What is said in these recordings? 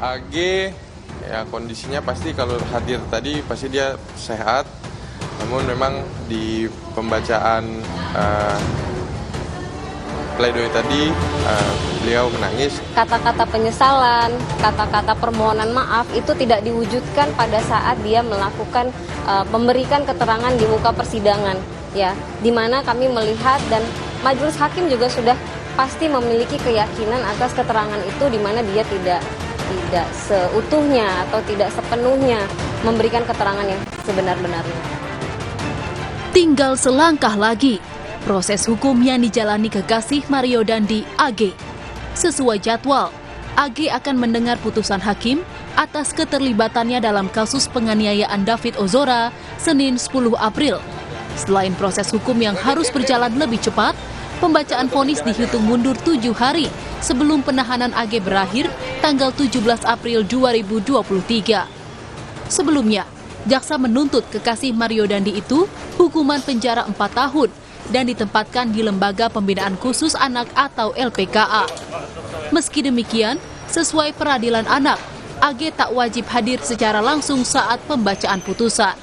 AG ya kondisinya pasti kalau hadir tadi pasti dia sehat, namun memang di pembacaan pledoi tadi beliau menangis. Kata-kata penyesalan, kata-kata permohonan maaf itu tidak diwujudkan pada saat dia melakukan memberikan keterangan di muka persidangan, ya, di mana kami melihat dan majelis hakim juga sudah pasti memiliki keyakinan atas keterangan itu, di mana dia tidak seutuhnya atau tidak sepenuhnya memberikan keterangan yang sebenar-benarnya. Tinggal selangkah lagi, proses hukum yang dijalani kekasih Mario Dandi AG. Sesuai jadwal, AG akan mendengar putusan hakim atas keterlibatannya dalam kasus penganiayaan David Ozora Senin 10 April. Selain proses hukum yang harus berjalan lebih cepat, pembacaan vonis dihitung mundur 7 hari sebelum penahanan AG berakhir tanggal 17 April 2023. Sebelumnya, jaksa menuntut kekasih Mario Dandi itu hukuman penjara 4 tahun dan ditempatkan di Lembaga Pembinaan Khusus Anak atau LPKA. Meski demikian, sesuai peradilan anak, AG tak wajib hadir secara langsung saat pembacaan putusan.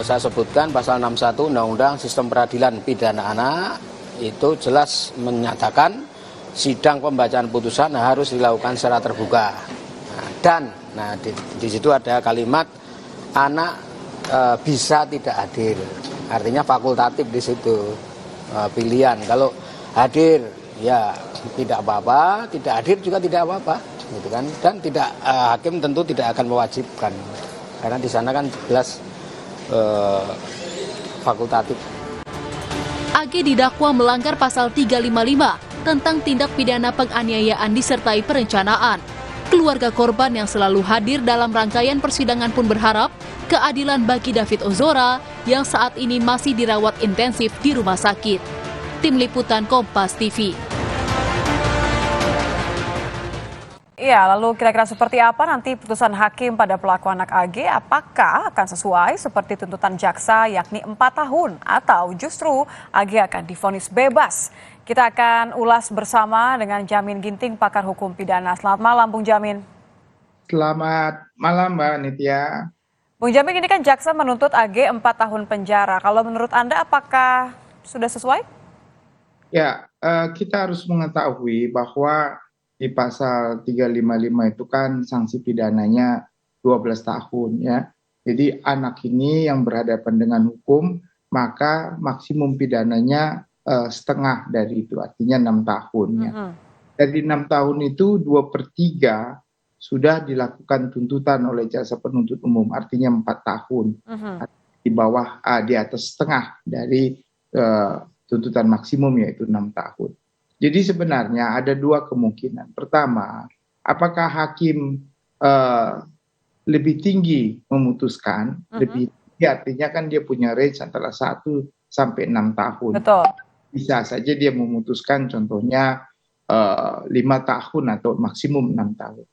Saya sebutkan pasal 61 Undang-Undang Sistem Peradilan Pidana Anak itu jelas menyatakan sidang pembacaan putusan harus dilakukan secara terbuka. Nah, di situ ada kalimat anak bisa tidak hadir. Artinya fakultatif di situ pilihan. Kalau hadir ya tidak apa-apa, tidak hadir juga tidak apa-apa, gitu kan. Dan tidak hakim tentu tidak akan mewajibkan karena di sana kan jelas fakultatif. AG didakwa melanggar pasal 355 tentang tindak pidana penganiayaan disertai perencanaan. Keluarga korban yang selalu hadir dalam rangkaian persidangan pun berharap keadilan bagi David Ozora yang saat ini masih dirawat intensif di rumah sakit. Tim Liputan Kompas TV. Iya, lalu kira-kira seperti apa nanti putusan hakim pada pelaku anak AG? Apakah akan sesuai seperti tuntutan jaksa yakni 4 tahun atau justru AG akan divonis bebas? Kita akan ulas bersama dengan Jamin Ginting, pakar hukum pidana. Selamat malam, Bung Jamin. Selamat malam, Mbak Nitya. Bung Jamin, ini kan jaksa menuntut AG 4 tahun penjara. Kalau menurut Anda apakah sudah sesuai? Ya, kita harus mengetahui bahwa di pasal 355 itu kan sanksi pidananya 12 tahun ya. Jadi anak ini yang berhadapan dengan hukum, maka maksimum pidananya setengah dari itu, artinya 6 tahun ya. Dari 6 tahun itu 2/3 sudah dilakukan tuntutan oleh jaksa penuntut umum, artinya 4 tahun. Di bawah, di atas setengah dari tuntutan maksimum yaitu 6 tahun. Jadi sebenarnya ada dua kemungkinan. Pertama, apakah hakim lebih tinggi memutuskan, lebih tinggi artinya kan dia punya range antara 1 sampai 6 tahun. Betul. Bisa saja dia memutuskan contohnya 5 tahun atau maksimum 6 tahun.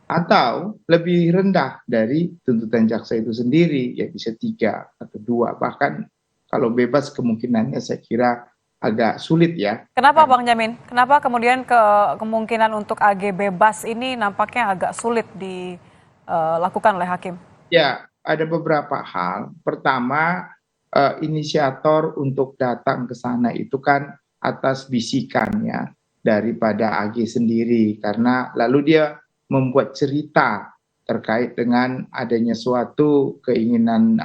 Atau lebih rendah dari tuntutan jaksa itu sendiri, ya bisa 3 atau 2. Bahkan kalau bebas kemungkinannya saya kira agak sulit ya. Kenapa Bang Jamin? Kenapa kemudian kemungkinan untuk AG bebas ini nampaknya agak sulit dilakukan oleh hakim? Ya, ada beberapa hal. Pertama, inisiator untuk datang ke sana itu kan atas bisikannya daripada AG sendiri. Karena lalu dia membuat cerita terkait dengan adanya suatu keinginan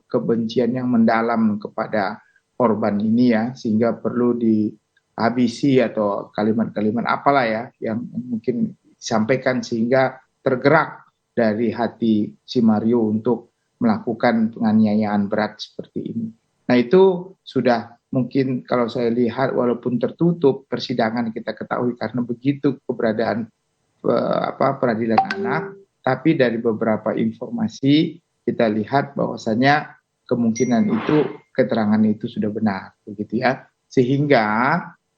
kebencian yang mendalam kepada korban ini ya, sehingga perlu dihabisi atau kalimat-kalimat apalah ya yang mungkin disampaikan sehingga tergerak dari hati si Mario untuk melakukan penganiayaan berat seperti ini. Nah itu sudah mungkin kalau saya lihat walaupun tertutup persidangan kita ketahui karena begitu keberadaan peradilan anak, tapi dari beberapa informasi kita lihat bahwasanya kemungkinan itu keterangan itu sudah benar begitu ya. Sehingga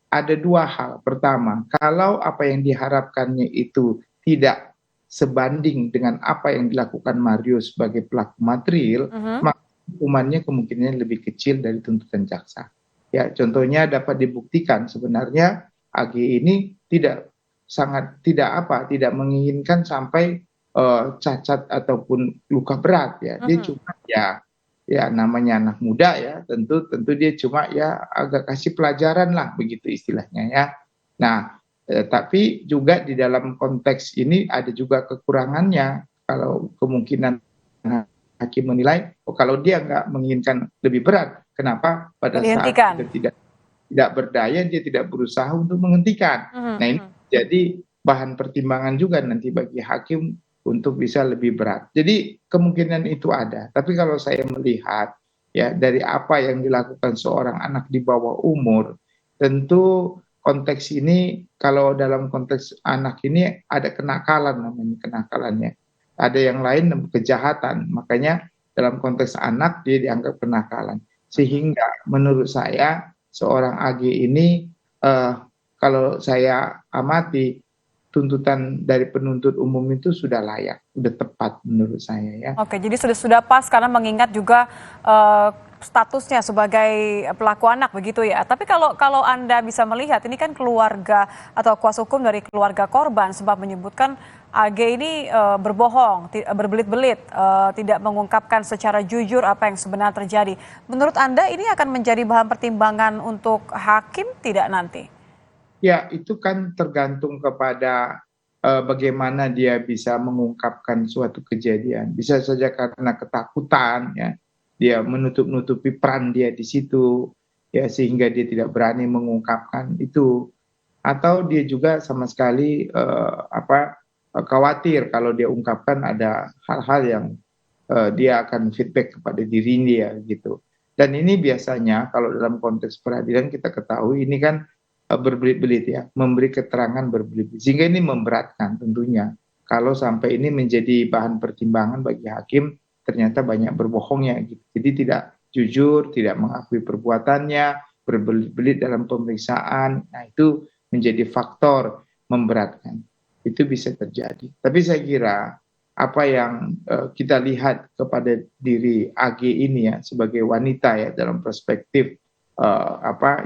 ada dua hal. Pertama, kalau apa yang diharapkannya itu tidak sebanding dengan apa yang dilakukan Mario sebagai pelaku material, maka hukumannya kemungkinan lebih kecil dari tuntutan jaksa. Ya, contohnya dapat dibuktikan sebenarnya AG ini tidak sangat tidak menginginkan sampai cacat ataupun luka berat ya. Dia cuma ya namanya anak muda ya, tentu dia cuma ya agak kasih pelajaran lah begitu istilahnya ya. Nah, tapi juga di dalam konteks ini ada juga kekurangannya kalau kemungkinan hakim menilai kalau dia nggak menginginkan lebih berat, kenapa pada saat dia tidak berdaya dia tidak berusaha untuk menghentikan. Nah, ini jadi bahan pertimbangan juga nanti bagi hakim untuk bisa lebih berat. Jadi kemungkinan itu ada. Tapi kalau saya melihat ya dari apa yang dilakukan seorang anak di bawah umur, tentu konteks ini kalau dalam konteks anak ini ada kenakalan namanya kenakalannya. Ada yang lain kejahatan. Makanya dalam konteks anak dia dianggap kenakalan. Sehingga menurut saya seorang AG ini kalau saya amati tuntutan dari penuntut umum itu sudah layak, sudah tepat menurut saya ya. Oke, jadi sudah pas karena mengingat juga statusnya sebagai pelaku anak begitu ya. Tapi kalau Anda bisa melihat ini kan keluarga atau kuasa hukum dari keluarga korban sempat menyebutkan AG ini berbohong, berbelit-belit, tidak mengungkapkan secara jujur apa yang sebenarnya terjadi. Menurut Anda ini akan menjadi bahan pertimbangan untuk hakim tidak nanti? Ya, itu kan tergantung kepada bagaimana dia bisa mengungkapkan suatu kejadian. Bisa saja karena ketakutan, ya, dia menutup-nutupi peran dia di situ, ya, sehingga dia tidak berani mengungkapkan itu. Atau dia juga sama sekali khawatir kalau dia ungkapkan ada hal-hal yang dia akan feedback kepada diri dia gitu. Dan ini biasanya kalau dalam konteks peradilan kita ketahui ini kan berbelit-belit ya, memberi keterangan berbelit-belit. Sehingga ini memberatkan tentunya. Kalau sampai ini menjadi bahan pertimbangan bagi hakim, ternyata banyak berbohongnya gitu. Jadi tidak jujur, tidak mengakui perbuatannya, berbelit-belit dalam pemeriksaan. Nah, itu menjadi faktor memberatkan. Itu bisa terjadi. Tapi saya kira apa yang kita lihat kepada diri AG ini ya sebagai wanita ya dalam perspektif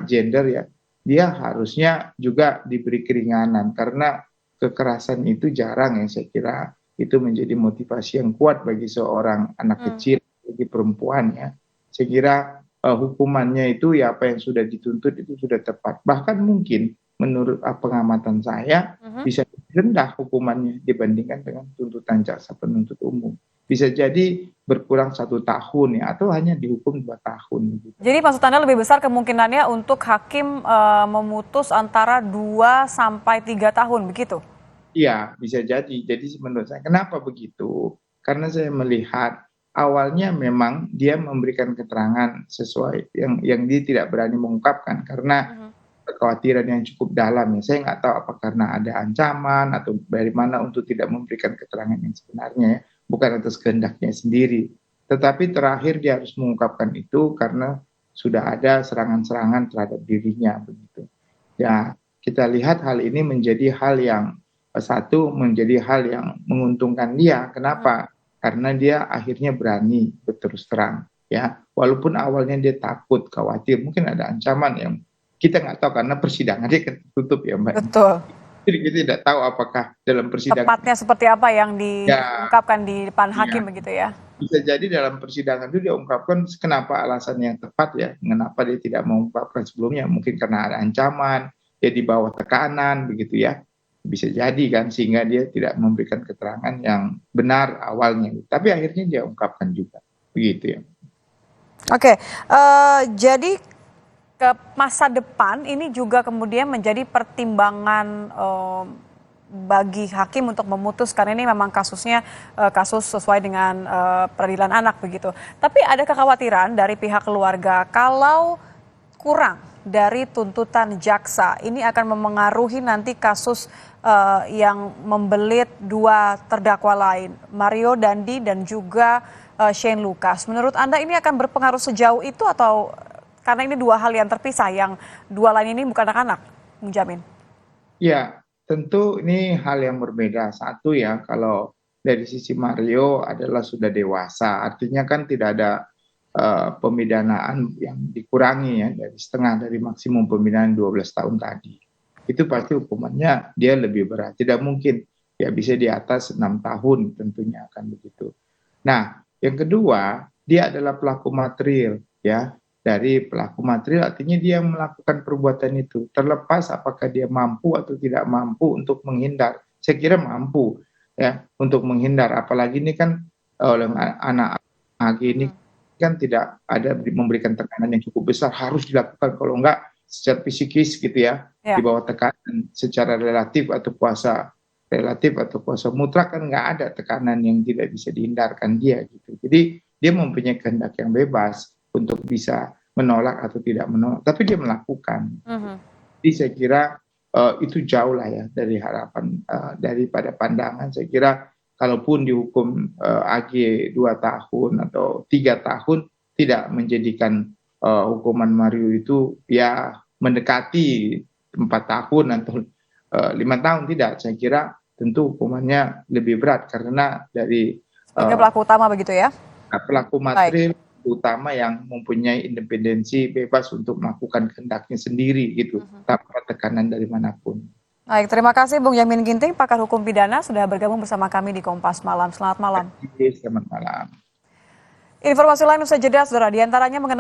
gender ya, dia harusnya juga diberi keringanan karena kekerasan itu jarang ya saya kira itu menjadi motivasi yang kuat bagi seorang anak kecil, bagi perempuan ya. Saya kira hukumannya itu ya apa yang sudah dituntut itu sudah tepat. Bahkan mungkin menurut pengamatan saya bisa rendah hukumannya dibandingkan dengan tuntutan jaksa penuntut umum. Bisa jadi berkurang 1 tahun ya atau hanya dihukum 2 tahun. Gitu. Jadi maksud Anda lebih besar kemungkinannya untuk hakim memutus antara 2 sampai 3 tahun begitu? Iya, bisa jadi. Jadi menurut saya kenapa begitu? Karena saya melihat awalnya memang dia memberikan keterangan sesuai yang dia tidak berani mengungkapkan karena kekhawatiran yang cukup dalam ya. Saya nggak tahu apa karena ada ancaman atau dari mana untuk tidak memberikan keterangan yang sebenarnya ya. Bukan atas kehendaknya sendiri. Tetapi terakhir dia harus mengungkapkan itu karena sudah ada serangan-serangan terhadap dirinya begitu. Ya, kita lihat hal ini menjadi hal yang menjadi hal yang menguntungkan dia. Kenapa? Karena dia akhirnya berani berterus terang ya. Walaupun awalnya dia takut, khawatir, mungkin ada ancaman yang kita nggak tahu karena persidangannya tertutup ya Mbak. Betul. Jadi kita tidak tahu apakah dalam persidangan tepatnya seperti apa yang diungkapkan di depan hakim begitu ya. Bisa jadi dalam persidangan itu dia ungkapkan kenapa alasan yang tepat ya, kenapa dia tidak mengungkapkan sebelumnya, mungkin karena ada ancaman, dia di bawah tekanan begitu ya. Bisa jadi kan sehingga dia tidak memberikan keterangan yang benar awalnya. Tapi akhirnya dia ungkapkan juga. Begitu ya. Oke, jadi ke masa depan ini juga kemudian menjadi pertimbangan bagi hakim untuk memutuskan ini memang kasusnya kasus sesuai dengan peradilan anak begitu. Tapi ada kekhawatiran dari pihak keluarga kalau kurang dari tuntutan jaksa ini akan memengaruhi nanti kasus yang membelit 2 terdakwa lain, Mario Dandi dan juga Shane Lucas. Menurut Anda ini akan berpengaruh sejauh itu atau karena ini 2 hal yang terpisah, yang 2 lain ini bukan anak-anak, Bung Jamin? Ya, tentu ini hal yang berbeda. Satu ya, kalau dari sisi Mario adalah sudah dewasa, artinya kan tidak ada pemidanaan yang dikurangi ya, dari setengah dari maksimum pemidanaan 12 tahun tadi. itu pasti hukumannya dia lebih berat. Tidak mungkin ya bisa di atas 6 tahun tentunya akan begitu. Nah, yang kedua, dia adalah pelaku material ya. Dari pelaku material artinya dia melakukan perbuatan itu. Terlepas apakah dia mampu atau tidak mampu untuk menghindar. Saya kira mampu ya untuk menghindar. Apalagi ini kan oleh anak AG ini kan tidak ada memberikan tekanan yang cukup besar, harus dilakukan, kalau enggak secara psikis gitu ya, di bawah tekanan secara relatif atau kuasa mutlak kan nggak ada tekanan yang tidak bisa dihindarkan dia gitu. Jadi dia mempunyai kehendak yang bebas untuk bisa menolak atau tidak menolak, tapi dia melakukan. Jadi saya kira itu jauh lah ya dari harapan daripada pandangan. Saya kira kalaupun dihukum AG 2 tahun atau 3 tahun, tidak menjadikan hukuman Mario itu ya mendekati 4 tahun atau 5 tahun, tidak. Saya kira tentu hukumannya lebih berat karena dari pelaku utama begitu ya? Pelaku material utama yang mempunyai independensi bebas untuk melakukan kehendaknya sendiri gitu, tanpa tekanan dari manapun. Baik, terima kasih Bung Yamin Ginting, pakar hukum pidana sudah bergabung bersama kami di Kompas Malam. Selamat malam. Selamat malam. Informasi lain usai jeda, saudara, diantaranya mengenai